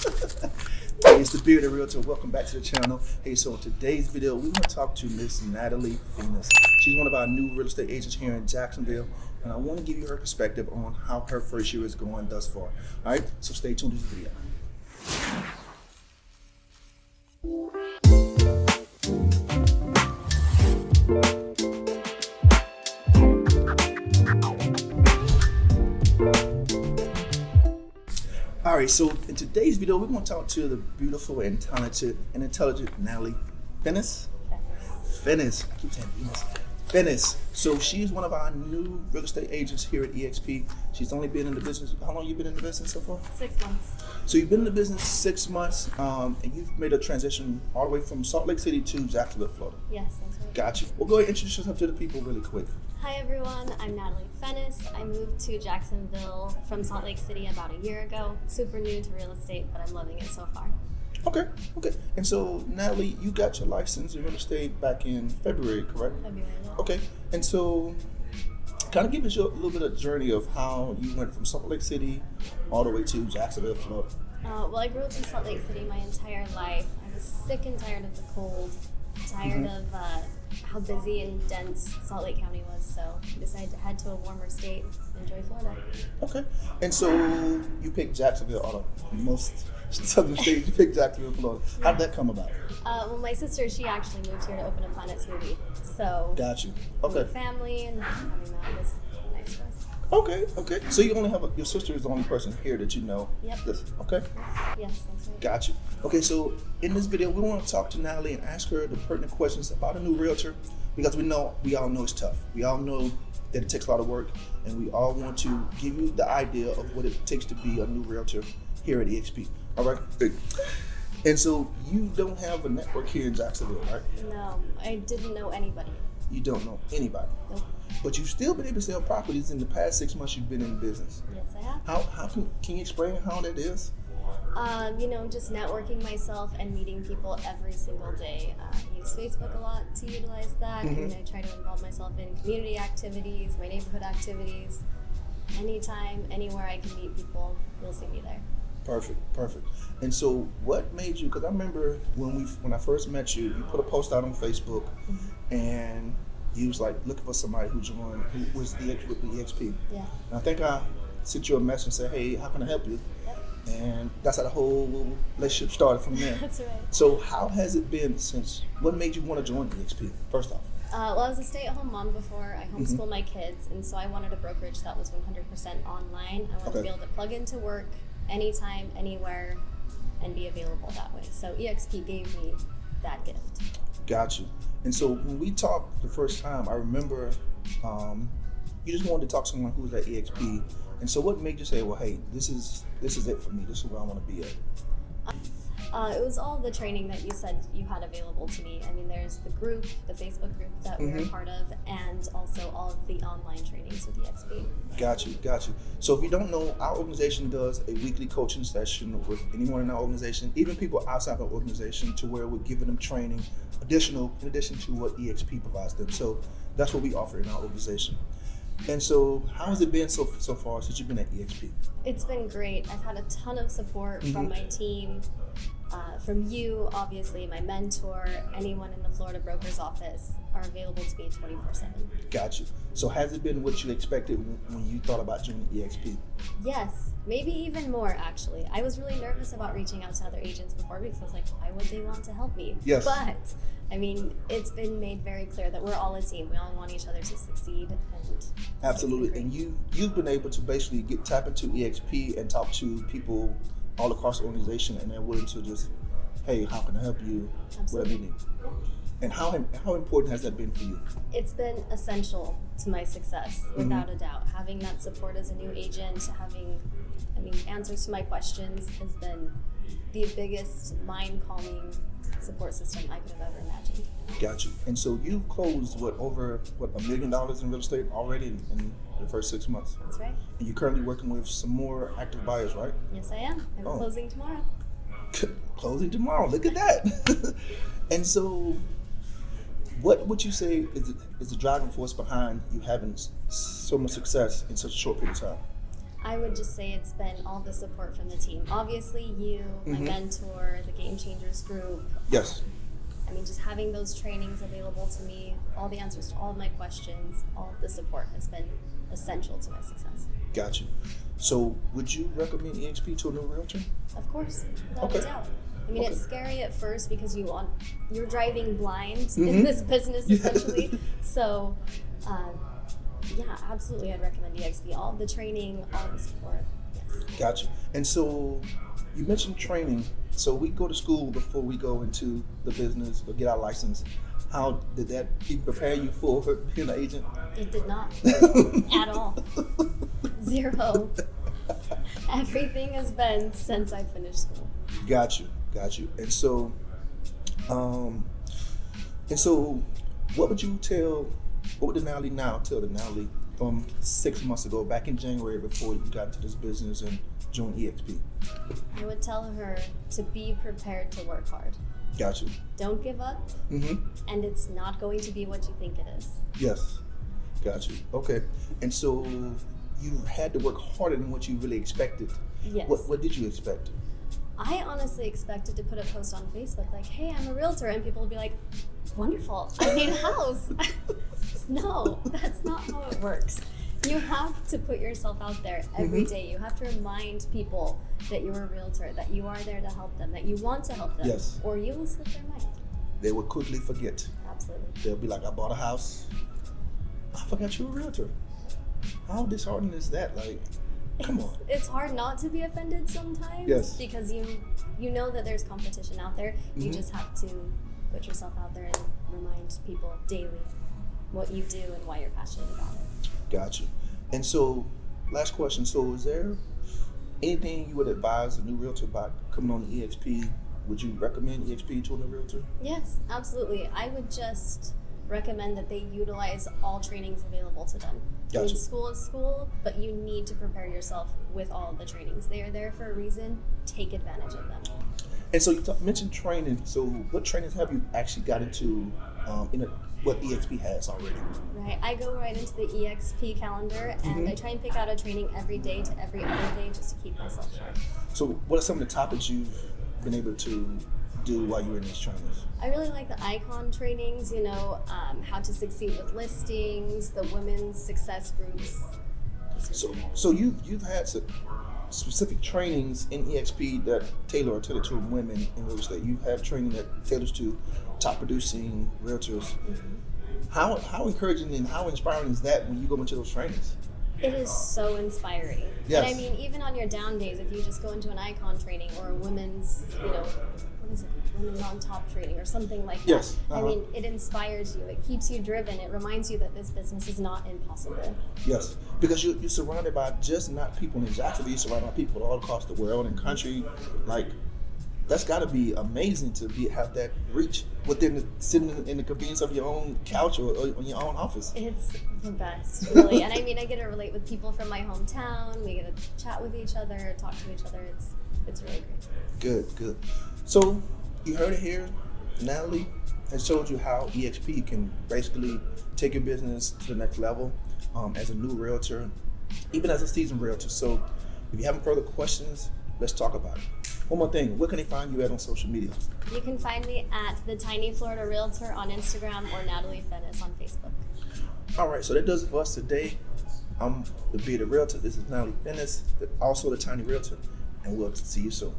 Hey, it's the Bearded Realtor. Welcome back to the channel. Hey, so in today's video, we're going to talk to Miss Natalie Venus. She's one of our new real estate agents here in Jacksonville, and I want to give you her perspective on how her first year is going thus far. All right, so stay tuned to the video. All right, so in today's video, we're going to talk to the beautiful and talented and intelligent Natalie Fennis. Fennis. I keep saying Venus. Fennis. So she's one of our new real estate agents here at EXP. She's only been in the business. How long you been in the business so far? 6 months. So you've been in the business 6 months, and you've made a transition all the way from Salt Lake City to Jacksonville, Florida. Yes, that's right. Gotcha. Well, go ahead and introduce yourself to the people really quick. Hi everyone, I'm Natalie Fennis. I moved to Jacksonville from Salt Lake City about a year ago. Super new to real estate, but I'm loving it so far. Okay. And so, Natalie, you got your license in real estate back in February, correct? February, yeah. Okay. And so, kind of give us a little bit of journey of how you went from Salt Lake City all the way to Jacksonville, Florida. Well, I grew up in Salt Lake City my entire life. I was sick and tired of the cold, tired of how busy and dense Salt Lake County was, so I decided to head to a warmer state and enjoy Florida. Okay. And so, you picked Jacksonville out of most southern states. You picked Jacksonville, Florida. How did that come about? Well, my sister, she actually moved here to open a Planet smoothie, so Got you. Okay. with family and having that was nice for us. Okay. So you only have your sister is the only person here that you know. Yep. Okay. Yes, that's right. Got you. Okay, so in this video, we want to talk to Natalie and ask her the pertinent questions about a new realtor, because we all know it's tough. We all know that it takes a lot of work, and we all want to give you the idea of what it takes to be a new realtor here at EXP. All right. Good. And so you don't have a network here in Jacksonville, right? No, I didn't know anybody. You don't know anybody. Nope. But you've still been able to sell properties in the past 6 months you've been in business. Yes, I have. How can you explain how that is? Just networking myself and meeting people every single day. I use Facebook a lot to utilize that, and I try to involve myself in community activities, my neighborhood activities. Anytime, anywhere I can meet people, you'll see me there. Perfect. And so what made you, because I remember when I first met you, you put a post out on Facebook, and you was like looking for somebody who was with the EXP. Yeah. And I think I sent you a message and said, hey, how can I help you? Yep. And that's how the whole little relationship started from there. That's right. So how has it been what made you want to join EXP, first off? Well, I was a stay-at-home mom before. I homeschool my kids, and so I wanted a brokerage that was 100% online. I wanted to be able to plug into work anytime, anywhere, and be available that way. So EXP gave me that gift. Got you. And so when we talked the first time, I remember you just wanted to talk to someone who was at EXP. And so what made you say, well, hey, this is it for me. This is where I want to be at? It was all the training that you said you had available to me. I mean, there's the group, the Facebook group that we're a part of, and also all of the online trainings with EXP. Got you. So if you don't know, our organization does a weekly coaching session with anyone in our organization, even people outside our organization, to where we're giving them training in addition to what EXP provides them. So that's what we offer in our organization. And so how has it been so far since you've been at EXP? It's been great. I've had a ton of support from my team, from you, obviously, my mentor, anyone in the Florida broker's office are available to me 24/7. Got you. So has it been what you expected when you thought about joining EXP? Yes, maybe even more, actually. I was really nervous about reaching out to other agents before because I was like, why would they want to help me? Yes. But, I mean, it's been made very clear that we're all a team. We all want each other to succeed. And absolutely. And you've been able to basically tap into EXP and talk to people all across the organization, and they're willing to just, hey, how can I help you? Absolutely. Whatever you need. And how important has that been for you? It's been essential to my success, without a doubt. Having that support as a new agent, having answers to my questions has been the biggest mind-calming support system I could have ever imagined. Got you. And so you closed over $1 million in real estate already in the first 6 months. That's right. And you're currently working with some more active buyers, right? Yes, I am. I'm closing tomorrow. Closing tomorrow. Look at that. And so, what would you say is the driving force behind you having so much success in such a short period of time? I would just say it's been all the support from the team. Obviously, you, my mentor, the Game Changers group. Yes. I mean, just having those trainings available to me, all the answers to all of my questions, all of the support has been essential to my success. Got you. So, would you recommend EXP to a new realtor? Of course, without a doubt. I mean, it's scary at first because you're driving blind in this business essentially. So, yeah, absolutely, I'd recommend EXP. All the training, all the support. Yes. Gotcha. And so, you mentioned training. So we go to school before we go into the business or get our license. How did that prepare you for being an agent? It did not at all. Zero. Everything has been since I finished school. Got you. And so, what would you tell? What would the Natalie now tell the Natalie from 6 months ago, back in January, before you got into this business and joined EXP? I would tell her to be prepared to work hard. Got you. Don't give up, and it's not going to be what you think it is. Yes. Got you. Okay. And so you had to work harder than what you really expected. Yes. What did you expect? I honestly expected to put a post on Facebook like, hey, I'm a realtor, and people would be like, wonderful, I need a house. No, that's not how it works. You have to put yourself out there every day. You have to remind people that you're a realtor, that you are there to help them, that you want to help them, Yes. or you will slip their mind. They will quickly forget. Absolutely. They'll be like, I bought a house. I forgot you were a realtor. How disheartening is that? Like, come on. It's hard not to be offended sometimes. Yes. Because you know that there's competition out there. You just have to put yourself out there and remind people daily what you do and why you're passionate about it. Gotcha. And so, last question. So, is there anything you would advise a new realtor about coming on the EXP? Would you recommend EXP to a new realtor? Yes, absolutely. I would just recommend that they utilize all trainings available to them. I Gotcha. mean, school is school, but you need to prepare yourself with all of the trainings. They are there for a reason. Take advantage of them. And so, you mentioned training. So, what trainings have you actually got into what EXP has already? Right. I go right into the EXP calendar, and I try and pick out a training every day to every other day just to keep myself sharp. So, what are some of the topics you've been able to do while you were in these trainings? I really like the icon trainings, how to succeed with listings, the women's success groups. So you've had some specific trainings in EXP that tailor to women in real estate. You've had training that tailors to top producing realtors. How encouraging and how inspiring is that when you go into those trainings? It is so inspiring. Yes. And I mean, even on your down days, if you just go into an icon training or a women's, what is it, women on top training or something like that. Yes. I mean, it inspires you. It keeps you driven. It reminds you that this business is not impossible. Yes, because you're surrounded by just not people in Jacksonville. You're surrounded by people all across the world and country. Like, that's got to be amazing to have that reach sitting in the convenience of your own couch or in your own office. It's the best, really. And I mean, I get to relate with people from my hometown. We get to chat with each other, talk to each other. It's really great. Good. So you heard it here. Natalie has showed you how EXP can basically take your business to the next level as a new realtor, even as a seasoned realtor. So if you have further questions, let's talk about it. One more thing, where can they find you at on social media? You can find me at The Tiny Florida Realtor on Instagram or Natalie Fennis on Facebook. All right, so that does it for us today. I'm the Bearded Realtor. This is Natalie Venus, also the Tiny Realtor, and we'll see you soon.